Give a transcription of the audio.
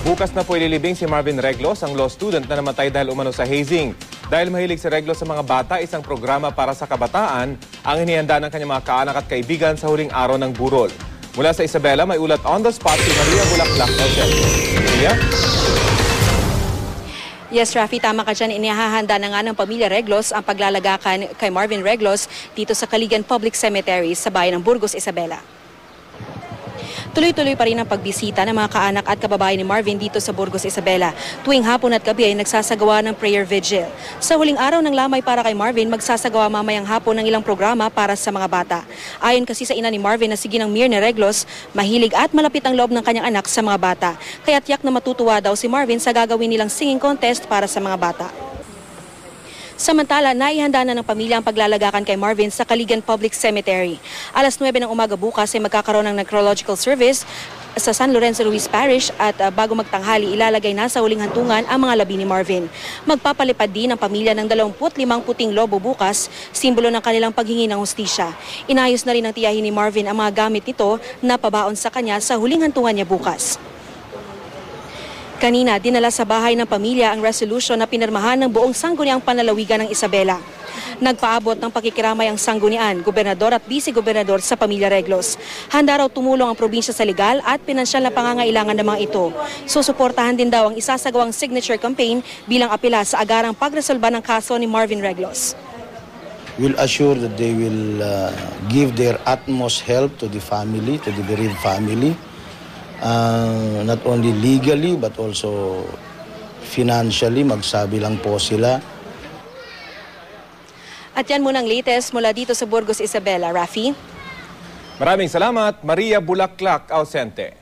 Bukas na po ililibing si Marvin Reglos, ang law student na namatay dahil umano sa hazing. Dahil mahilig si Reglos sa mga bata, isang programa para sa kabataan ang hinihanda ng kanyang mga kaanak at kaibigan sa huling araw ng burol. Mula sa Isabela, may ulat on the spot si Maria Bulaklak. Maria? Yes, Rafi, tama ka dyan. Inihahanda na nga ng pamilya Reglos ang paglalagakan kay Marvin Reglos dito sa Caligan Public Cemetery sa bayan ng Burgos, Isabela. Tuloy-tuloy pa rin ang pagbisita ng mga kaanak at kababayan ni Marvin dito sa Burgos, Isabela. Tuwing hapon at gabi ay nagsasagawa ng prayer vigil. Sa huling araw ng lamay para kay Marvin, magsasagawa mamayang hapon ng ilang programa para sa mga bata. Ayon kasi sa ina ni Marvin na si Ginang Mirna Reglos, mahilig at malapit ang loob ng kanyang anak sa mga bata. Kaya tiyak na matutuwa daw si Marvin sa gagawin nilang singing contest para sa mga bata. Samantala, naihanda na ng pamilya ang paglalagakan kay Marvin sa Caligan Public Cemetery. Alas 9 ng umaga bukas ay magkakaroon ng necrological service sa San Lorenzo Ruiz Parish at bago magtanghali ilalagay na sa huling hantungan ang mga labi ni Marvin. Magpapalipad din ang pamilya ng 25 puting lobo bukas, simbolo ng kanilang paghingi ng hustisya. Inayos na rin ng tiyahin ni Marvin ang mga gamit nito na pabaon sa kanya sa huling hantungan niya bukas. Kanina, dinala sa bahay ng pamilya ang resolution na pinirmahan ng buong sangguniang panlalawigan ng Isabela. Nagpaabot ng pakikiramay ang sanggunian, gobernador at vice-gobernador sa pamilya Reglos. Handa raw tumulong ang probinsya sa legal at pinansyal na pangangailangan ng mga ito. Susuportahan din daw ang isasagawang signature campaign bilang apela sa agarang pagresolba ng kaso ni Marvin Reglos. We'll assure that they will give their utmost help to the family, to the bereaved family. Not only legally but also financially, magsabi lang po sila. At yan muna ang latest mula dito sa Burgos, Isabela. Rafi? Maraming salamat, Maria Bulaklak, ausente.